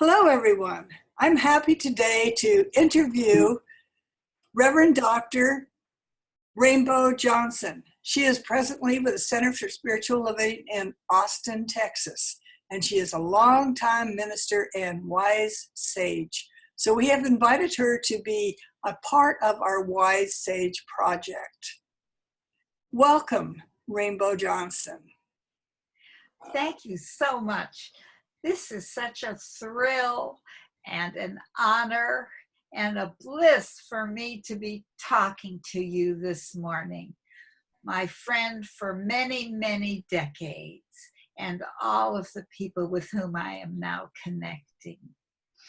Hello, everyone. I'm happy today to interview Rev Dr Rainbow Johnson. She is presently with the Center for Spiritual Living in Austin, Texas, and she is a longtime minister and wise sage. So we have invited her to be a part of our Wise Sage project. Welcome, Rainbow Johnson. Thank you so much. This is such a thrill and an honor and a bliss for me to be talking to you this morning. My friend for many, many decades, and all of the people with whom I am now connecting.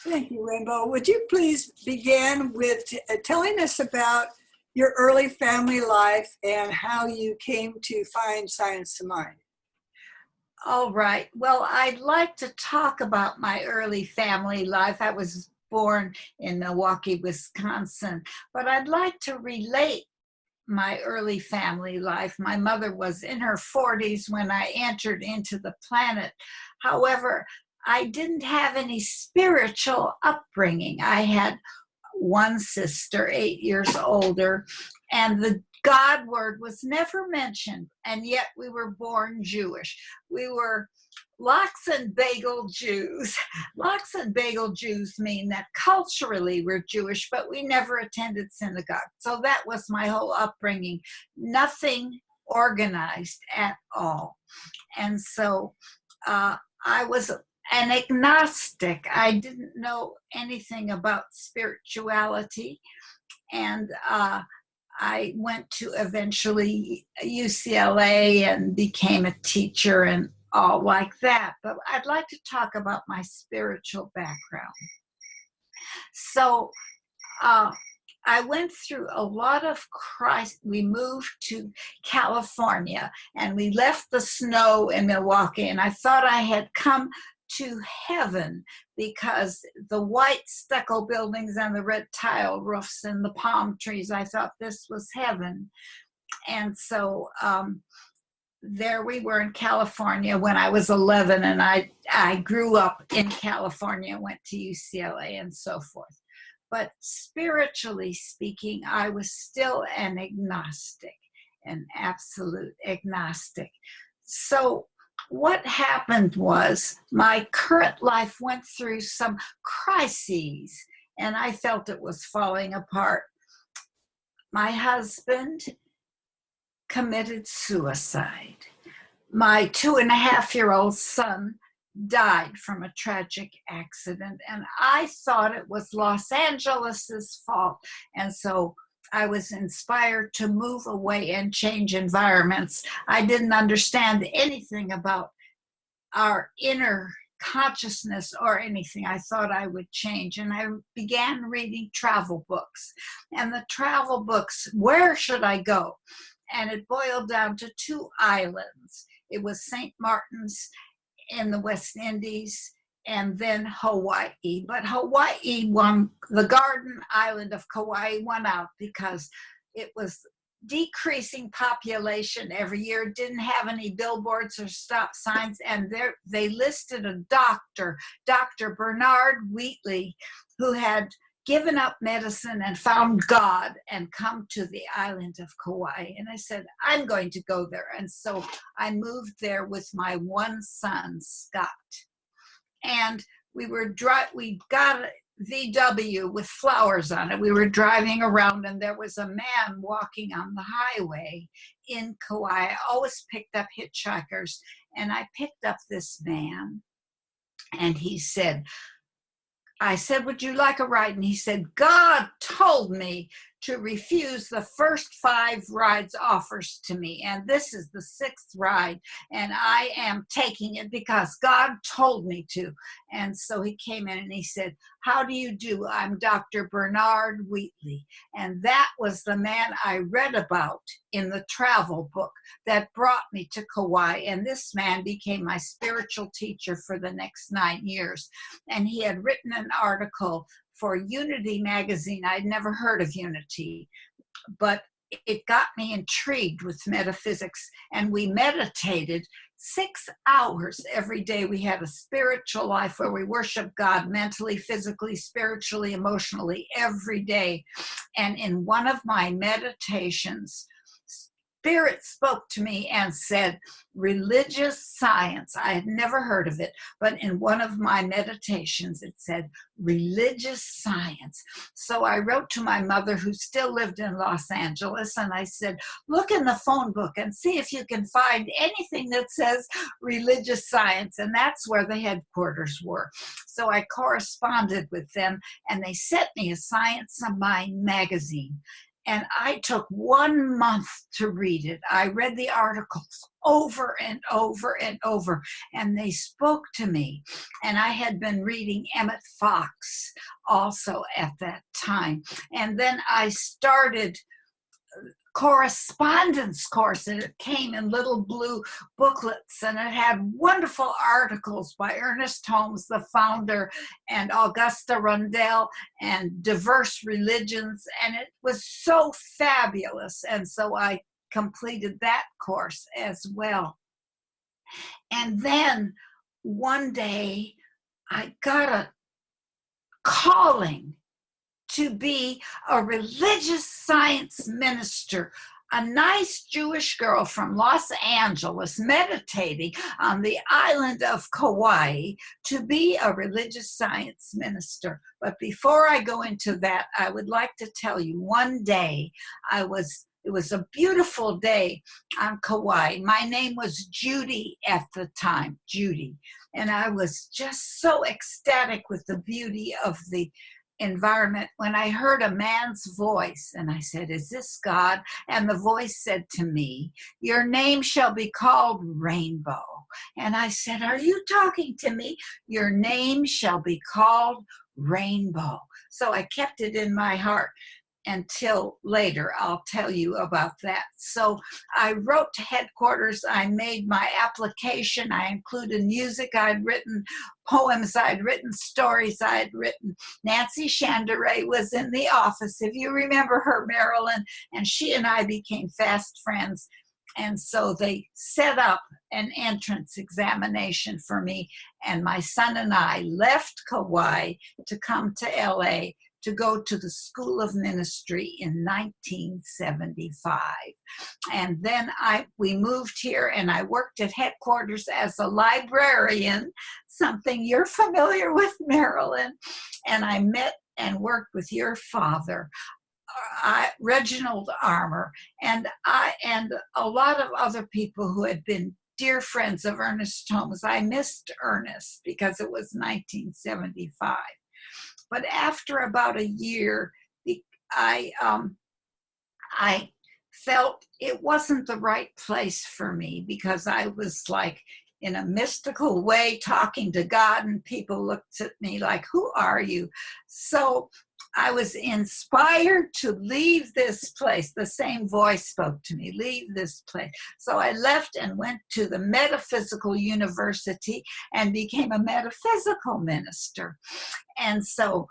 Thank you, Rainbow. Would you please begin with telling us about your early family life and how you came to find Science to Mind? All right. Well, I'd like to talk about my early family life. I was born in Milwaukee, Wisconsin, but I'd like to relate my early family life. My mother was in her 40s when I entered into the planet. However, I didn't have any spiritual upbringing. I had one sister, 8 years older, and the God word was never mentioned, and yet we were born Jewish. We were lox and bagel Jews. Lox and bagel Jews mean that culturally we're Jewish, but we never attended synagogue. So that was my whole upbringing. Nothing organized at all. And so I was an agnostic. I didn't know anything about spirituality, and I went to eventually UCLA and became a teacher and all like that. But I'd like to talk about my spiritual background. So I went through a lot of crisis. We moved to California and we left the snow in Milwaukee, and I thought I had come to heaven because the white stucco buildings and the red tile roofs and the palm trees, I thought this was heaven. And so there we were in California when I was 11, and I grew up in California, went to UCLA and so forth. But spiritually speaking, I was still an agnostic, an absolute agnostic. So what happened was my current life went through some crises, and I felt it was falling apart. My husband committed suicide. My 2.5-year-old son died from a tragic accident, and I thought it was Los Angeles's fault. And so I was inspired to move away and change environments. I didn't understand anything about our inner consciousness or anything. I thought I would change, and I began reading travel books. And the travel books, where should I go? And it boiled down to 2 islands. It was St. Martin's in the West Indies, and then Hawaii. But Hawaii won, the Garden Island of Kauai won out because it was decreasing population every year, didn't have any billboards or stop signs, and they listed a doctor, Dr. Bernard Wheatley, who had given up medicine and found God and come to the island of Kauai. And I said, I'm going to go there. And so I moved there with my one son, Scott. And we got a VW with flowers on it. We were driving around, and there was a man walking on the highway in Kauai. I always picked up hitchhikers, and I picked up this man, and he said, I said, would you like a ride? And he said, God told me to refuse the first 5 rides offers to me, and this is the 6th ride, and I am taking it because God told me to. And so he came in and he said, how do you do? I'm Dr. Bernard Wheatley. And that was the man I read about in the travel book that brought me to Kauai. And this man became my spiritual teacher for the next 9 years. And he had written an article for Unity magazine. I'd never heard of Unity, but it got me intrigued with metaphysics, and we meditated 6 hours every day. We had a spiritual life where we worship God mentally, physically, spiritually, emotionally every day. And in one of my meditations, Spirit spoke to me and said, religious science. I had never heard of it, but in one of my meditations, it said, religious science. So I wrote to my mother, who still lived in Los Angeles, and I said, look in the phone book and see if you can find anything that says religious science. And that's where the headquarters were. So I corresponded with them, and they sent me a Science of Mind magazine. And I took 1 month to read it. I read the articles over and over and over, and they spoke to me. And I had been reading Emmett Fox also at that time. And then I started correspondence course, and it came in little blue booklets, and it had wonderful articles by Ernest Holmes, the founder, and Augusta Rundell, and diverse religions, and it was so fabulous. And so I completed that course as well. And then one day I got a calling to be a religious science minister, a nice Jewish girl from Los Angeles meditating on the island of Kauai, to be a religious science minister. But before I go into that, I would like to tell you, one day it was a beautiful day on Kauai. My name was Judy at the time, Judy. And I was just so ecstatic with the beauty of the environment when I heard a man's voice, and I said, is this God? And the voice said to me, your name shall be called Rainbow. And I said, are you talking to me? Your name shall be called Rainbow. So I kept it in my heart until later. I'll tell you about that. So I wrote to headquarters. I made my application. I included music I'd written, poems I'd written, stories I'd written. Nancy Chandere was in the office, if you remember her, Marilyn, and she and I became fast friends. And so they set up an entrance examination for me, and my son and I left Kauai to come to LA to go to the School of Ministry in 1975. And then we moved here, and I worked at headquarters as a librarian, something you're familiar with, Marilyn. And I met and worked with your father, Reginald Armour, and a lot of other people who had been dear friends of Ernest Holmes. I missed Ernest because it was 1975. But after about a year, I felt it wasn't the right place for me, because I was like in a mystical way talking to God, and people looked at me like, who are you? So I was inspired to leave this place. The same voice spoke to me, leave this place. So I left and went to the Metaphysical University and became a metaphysical minister. And so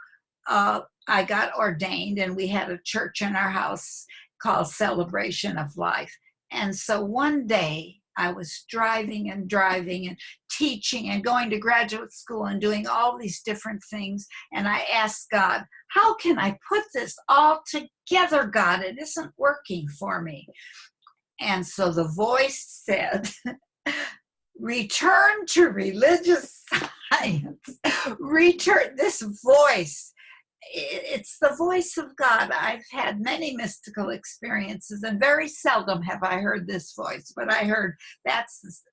I got ordained, and we had a church in our house called Celebration of Life. And so one day I was driving and teaching and going to graduate school and doing all these different things. And I asked God, how can I put this all together, God? It isn't working for me. And so the voice said, return to religious science. Return. This voice, it's the voice of God. I've had many mystical experiences, and very seldom have I heard this voice, but I heard that's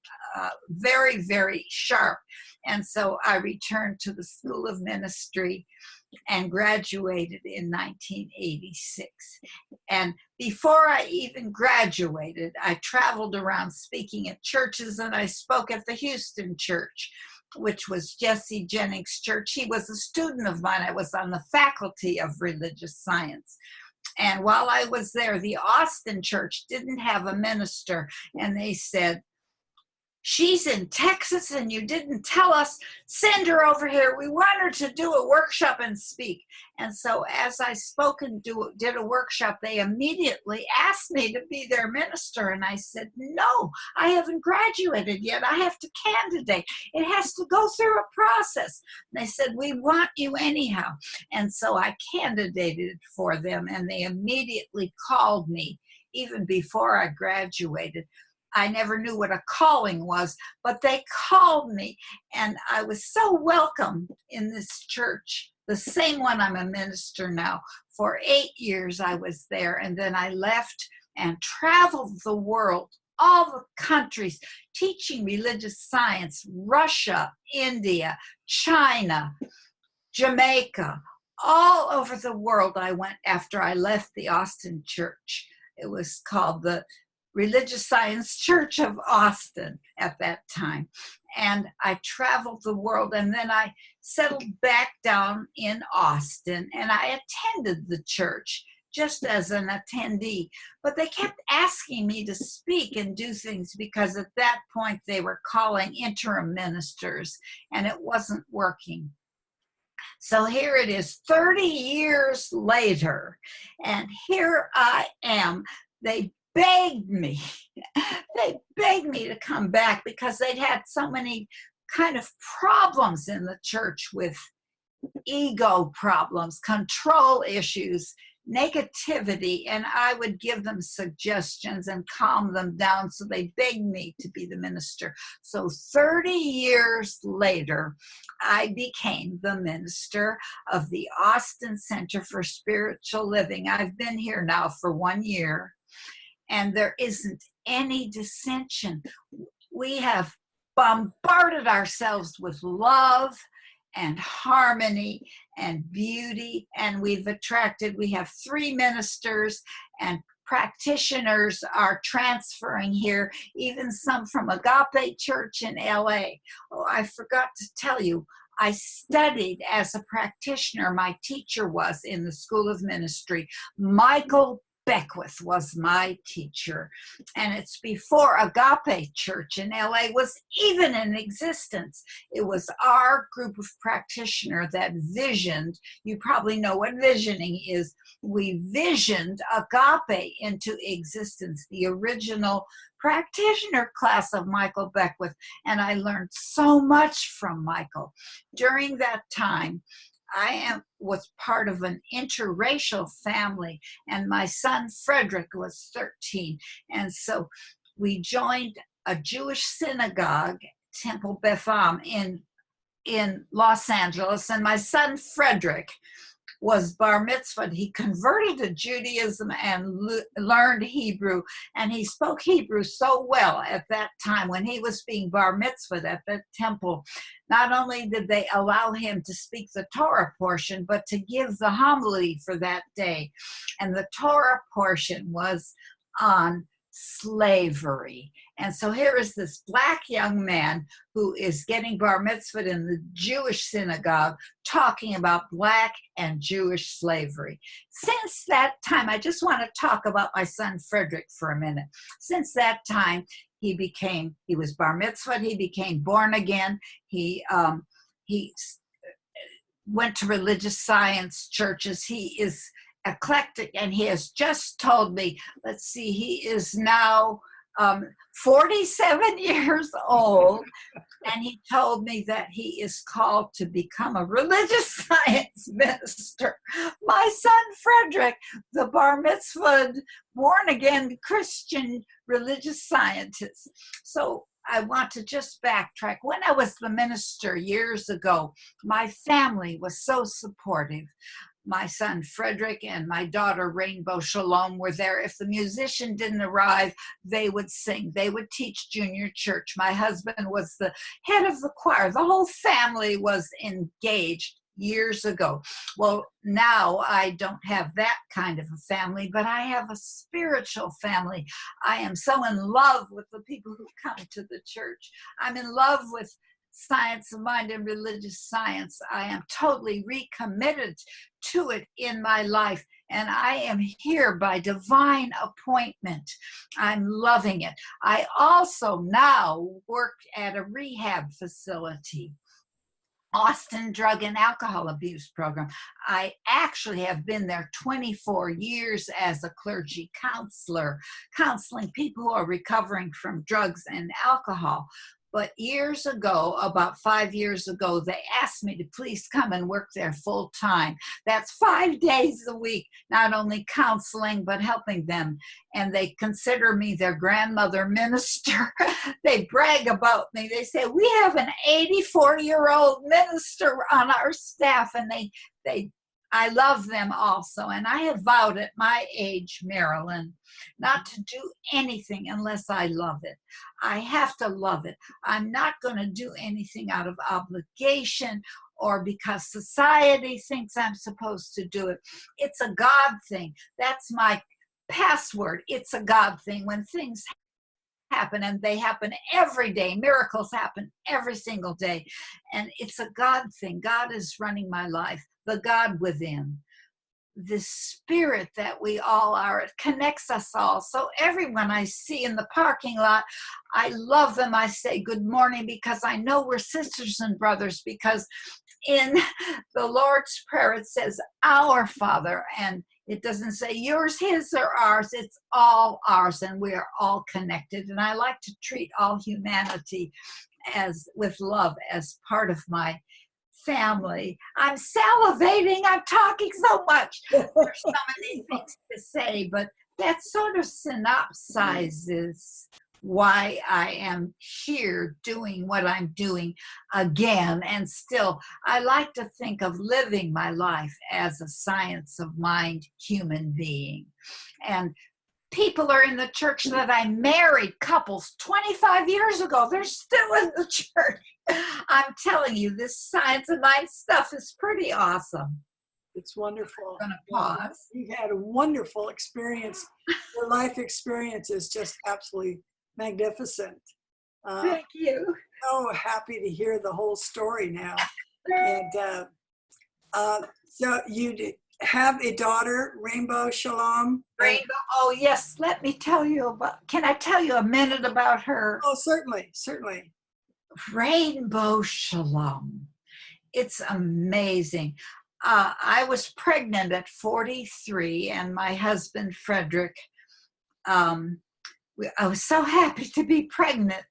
very, very sharp. And so I returned to the School of Ministry and graduated in 1986. And before I even graduated, I traveled around speaking at churches, and I spoke at the Houston church, which was Jesse Jennings' church. He was a student of mine. I was on the faculty of religious science. And while I was there, the Austin church didn't have a minister, and they said, she's in Texas and you didn't tell us. Send her over here. We want her to do a workshop and speak. And so as I spoke and did a workshop, they immediately asked me to be their minister. And I said, no, I haven't graduated yet. I have to candidate. It has to go through a process. And they said, we want you anyhow. And so I candidated for them, and they immediately called me even before I graduated. I never knew what a calling was, but they called me, and I was so welcome in this church, the same one I'm a minister now. For 8 years I was there, and then I left and traveled the world, all the countries, teaching religious science, Russia, India, China, Jamaica, all over the world I went after I left the Austin church. It was called the Religious Science Church of Austin at that time. And I traveled the world, and then I settled back down in Austin, and I attended the church just as an attendee. But they kept asking me to speak and do things because at that point they were calling interim ministers, and it wasn't working. So here it is 30 years later, and here I am. They begged me to come back because they'd had so many kind of problems in the church with ego problems, control issues, negativity, and I would give them suggestions and calm them down. So they begged me to be the minister. So 30 years later, I became the minister of the Austin Center for Spiritual Living. I've been here now for 1 year, and there isn't any dissension. We have bombarded ourselves with love and harmony and beauty, and we have 3 ministers, and practitioners are transferring here, even some from Agape Church in LA. Oh, I forgot to tell you, I studied as a practitioner. My teacher was in the School of Ministry. Michael Beckwith was my teacher, and it's before Agape Church in LA was even in existence. It was our group of practitioners that visioned. You probably know what visioning is. We visioned Agape into existence, the original practitioner class of Michael Beckwith, and I learned so much from Michael. During that time, I was part of an interracial family, and my son Frederick was 13. And so we joined a Jewish synagogue, Temple Beth Am, in Los Angeles, and my son Frederick was bar mitzvahed. He converted to Judaism and learned Hebrew, and he spoke Hebrew so well at that time when he was being bar mitzvahed at the temple. Not only did they allow him to speak the Torah portion, but to give the homily for that day. And the Torah portion was on slavery. And so here is this Black young man who is getting bar mitzvahed in the Jewish synagogue, talking about Black and Jewish slavery. Since that time, I just want to talk about my son Frederick for a minute. Since that time, he was bar mitzvahed, he became born again, he went to religious science churches, he is eclectic, and he has just told me, let's see, he is now 47 years old, and he told me that he is called to become a religious science minister. My son Frederick, the bar mitzvahed, born again Christian religious scientist. So I want to just backtrack. When I was the minister years ago, my family was so supportive. My son Frederick and my daughter Rainbow Shalom were there. If the musician didn't arrive, they would sing. They would teach junior church. My husband was the head of the choir. The whole family was engaged years ago. Well, now I don't have that kind of a family, but I have a spiritual family. I am so in love with the people who come to the church. I'm in love with science of mind and religious science. I am totally recommitted to it in my life. and I am here by divine appointment. I'm loving it. I also now work at a rehab facility, Austin Drug and Alcohol Abuse Program. I actually have been there 24 years as a clergy counselor, counseling people who are recovering from drugs and alcohol. But years ago, about 5 years ago, they asked me to please come and work there full time. That's 5 days a week, not only counseling, but helping them. And they consider me their grandmother minister. They brag about me. They say, we have an 84-year-old minister on our staff, and I love them also. And I have vowed at my age, Marilyn, not to do anything unless I love it. I have to love it. I'm not going to do anything out of obligation or because society thinks I'm supposed to do it. It's a God thing. That's my password. It's a God thing. When things happen, and they happen every day, miracles happen every single day, and it's a God thing. God is running my life. The God within, the spirit that we all are, it connects us all. So everyone I see in the parking lot, I love them. I say good morning because I know we're sisters and brothers, because in the Lord's Prayer it says our Father, and it doesn't say yours, his, or ours. It's all ours, and we are all connected. And I like to treat all humanity as with love, as part of my family. I'm salivating. I'm talking so much. There's so many things to say, but that sort of synopsizes why I am here doing what I'm doing again. And still, I like to think of living my life as a science of mind human being. And people are in the church that I married, couples 25 years ago. They're still in the church. I'm telling you, this science of mind stuff is pretty awesome. It's wonderful. I'm going to pause. You've had a wonderful experience. Your life experience is just absolutely magnificent. Thank you. So happy to hear the whole story now. And so you have a daughter, Rainbow Shalom. Rainbow. Oh yes. Let me tell you about. Can I tell you a minute about her? Oh, certainly, certainly. Rainbow Shalom. It's amazing. I was pregnant at 43, and my husband Frederick. I was so happy to be pregnant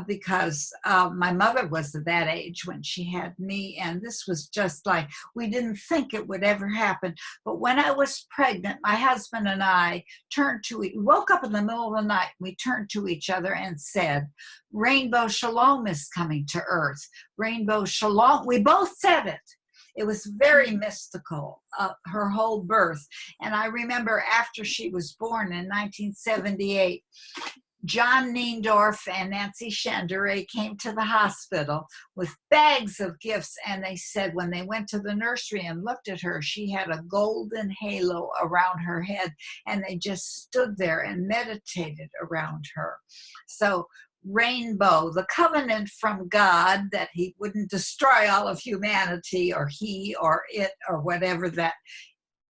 because my mother was at that age when she had me, and this was just like, we didn't think it would ever happen. But when I was pregnant, my husband and I woke up in the middle of the night, we turned to each other and said, Rainbow Shalom is coming to earth. Rainbow Shalom. We both said it. It was very mystical, her whole birth. And I remember after she was born in 1978, John Neendorf and Nancy Chandere came to the hospital with bags of gifts, and they said when they went to the nursery and looked at her, she had a golden halo around her head, and they just stood there and meditated around her. So Rainbow, the covenant from God that he wouldn't destroy all of humanity, or he or it or whatever that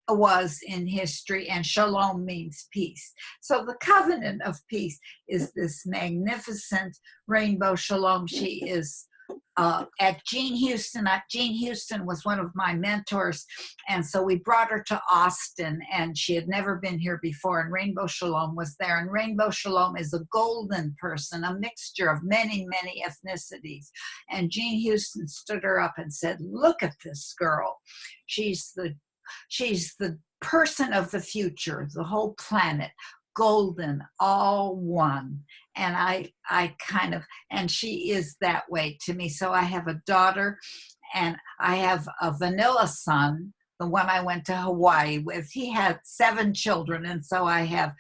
was in history, and shalom means peace. So the covenant of peace is this magnificent Rainbow Shalom. She is at Jean Houston. Jean Houston was one of my mentors, and so we brought her to Austin, and she had never been here before, and Rainbow Shalom was there. And Rainbow Shalom is a golden person, a mixture of many, many ethnicities. And Jean Houston stood her up and said, look at this girl. She's the person of the future, the whole planet, golden, all one. And and she is that way to me. So I have a daughter, and I have a vanilla son, the one I went to Hawaii with. He had 7 children, and so I have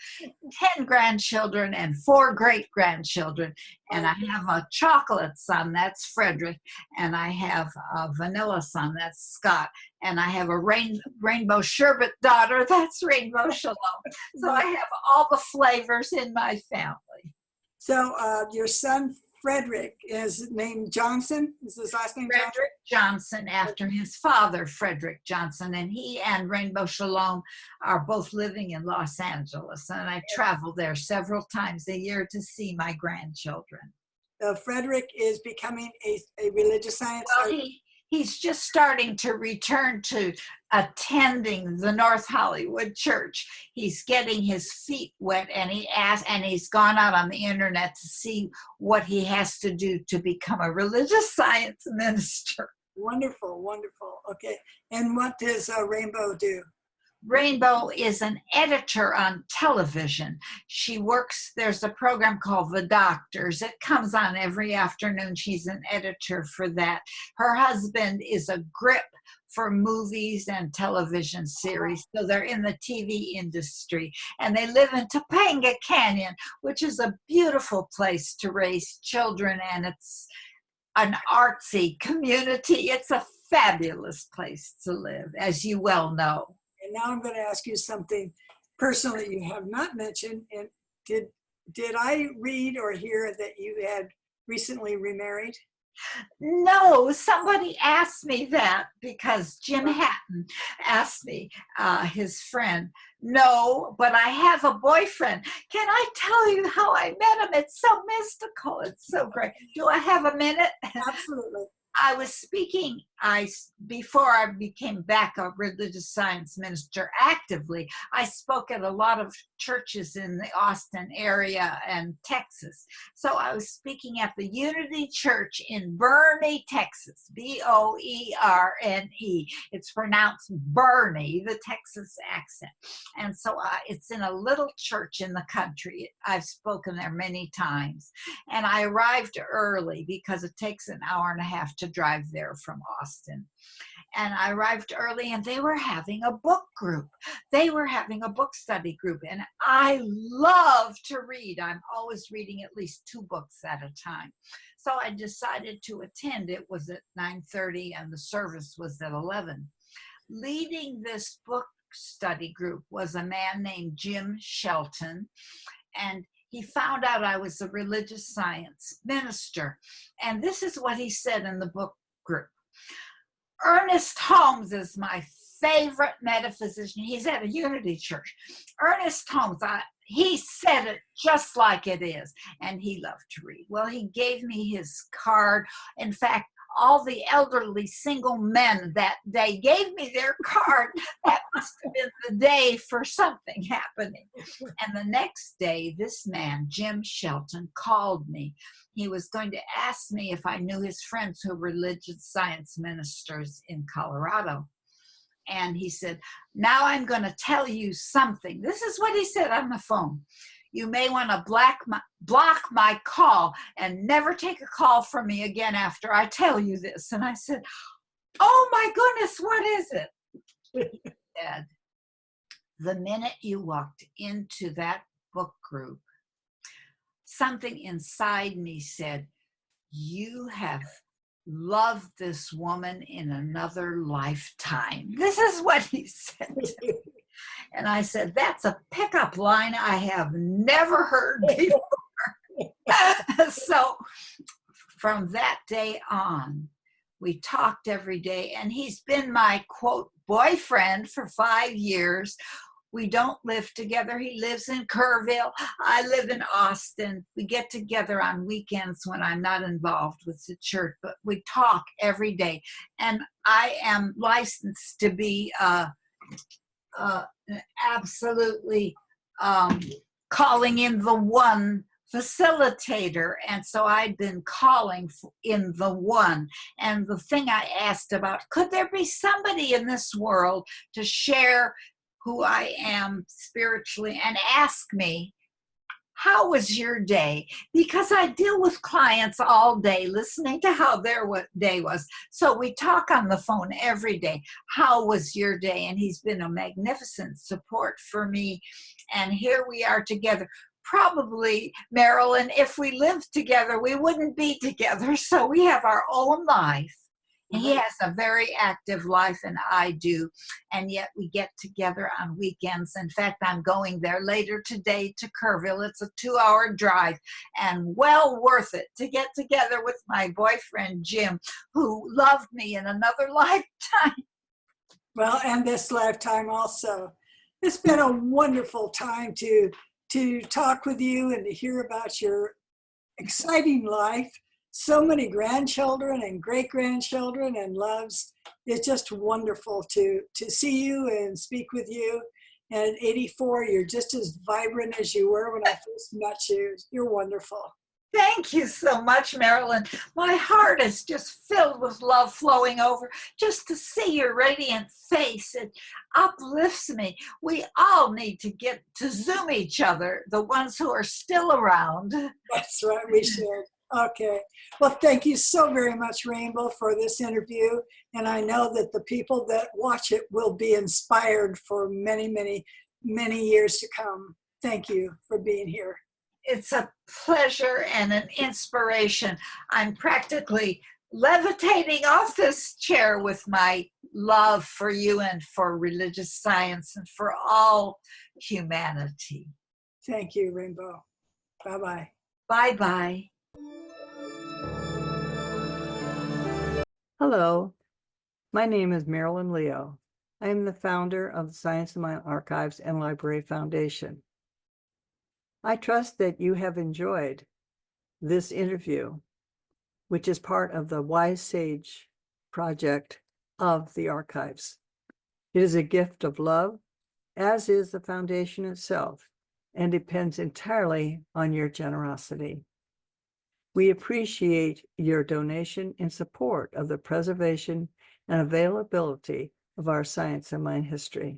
10 grandchildren and 4 great-grandchildren. And I have a chocolate son, that's Frederick, and I have a vanilla son, that's Scott, and I have a rainbow sherbet daughter, that's Rainbow Shalom. So I have all the flavors in my family. So your son Frederick is named Johnson. Is his last name Johnson? Frederick Johnson, after his father, Frederick Johnson, and he and Rainbow Shalom are both living in Los Angeles, and I travel there several times a year to see my grandchildren. Frederick is becoming a religious science. Well, he's just starting to return to attending the North Hollywood church. He's getting his feet wet, and he's gone out on the internet to see what he has to do to become a religious science minister. Wonderful, wonderful. Okay, and what does Rainbow do? Rainbow is an editor on television. She works, there's a program called The Doctors. It comes on every afternoon. She's an editor for that. Her husband is a grip for movies and television series. So they're in the TV industry, and they live in Topanga Canyon, which is a beautiful place to raise children, and it's an artsy community. It's a fabulous place to live, as you well know. And now I'm going to ask you something personal that you have not mentioned. And did I read or hear that you had recently remarried? No, somebody asked me that because Jim Hatton asked me, his friend. No, but I have a boyfriend. Can I tell you how I met him? It's so mystical. It's so great. Do I have a minute? Absolutely. I was speaking, before I became back a religious science minister actively, I spoke at a lot of churches in the Austin area and Texas. So I was speaking at the Unity Church in Boerne, Texas, Boerne. It's pronounced Bernie, the Texas accent. And so it's in a little church in the country. I've spoken there many times. And I arrived early because it takes an hour and a half to drive there from Austin. And I arrived early, and they were having a book group. They were having a book study group, and I love to read. I'm always reading at least 2 books at a time. So I decided to attend. It was at 9:30, and the service was at 11. Leading this book study group was a man named Jim Shelton, and he found out I was a religious science minister. And this is what he said in the book group. Ernest Holmes is my favorite metaphysician. He's at a Unity church. Ernest Holmes, he said it just like it is, and he loved to read. Well, he gave me his card. In fact, all the elderly single men that day gave me their card. That must have been the day for something happening. And the next day, this man, Jim Shelton, called me. He was going to ask me if I knew his friends who were religious science ministers in Colorado. And he said, now I'm going to tell you something. This is what he said on the phone. You may want to block my call and never take a call from me again after I tell you this. And I said, oh my goodness, what is it? He said, the minute you walked into that book group, something inside me said, you have loved this woman in another lifetime. This is what he said. And I said, that's a pickup line I have never heard before. So from that day on, we talked every day, and he's been my, quote, boyfriend for 5 years. We don't live together. He lives in Kerrville. I live in Austin. We get together on weekends when I'm not involved with the church, but we talk every day. And I am licensed to be absolutely calling in the one facilitator. And so I'd been calling in the one. And the thing I asked about, could there be somebody in this world to share who I am spiritually and ask me, how was your day? Because I deal with clients all day listening to how their day was. So we talk on the phone every day. How was your day? And he's been a magnificent support for me. And here we are together. Probably, Marilyn, if we lived together, we wouldn't be together. So we have our own life, He has a very active life, and I do. And yet we get together on weekends. In fact, I'm going there later today to Kerrville. It's a 2-hour drive and well worth it to get together with my boyfriend, Jim, who loved me in another lifetime. Well, and this lifetime also. It's been a wonderful time to talk with you and to hear about your exciting life. So many grandchildren and great-grandchildren and loves. It's just wonderful to see you and speak with you. And at 84, you're just as vibrant as you were when I first met you. You're wonderful. Thank you so much, Marilyn. My heart is just filled with love flowing over. Just to see your radiant face, it uplifts me. We all need to get to Zoom each other, the ones who are still around. That's right, we should. Okay. Well, thank you so very much, Rainbow, for this interview. And I know that the people that watch it will be inspired for many, many, many years to come. Thank you for being here. It's a pleasure and an inspiration. I'm practically levitating off this chair with my love for you and for religious science and for all humanity. Thank you, Rainbow. Bye-bye. Bye-bye. Hello, my name is Marilyn Leo. I am the founder of the Science of Mind Archives and Library Foundation. I trust that you have enjoyed this interview, which is part of the Wise Sage project of the archives. It is a gift of love, as is the foundation itself, and depends entirely on your generosity. We appreciate your donation in support of the preservation and availability of our science and mind history.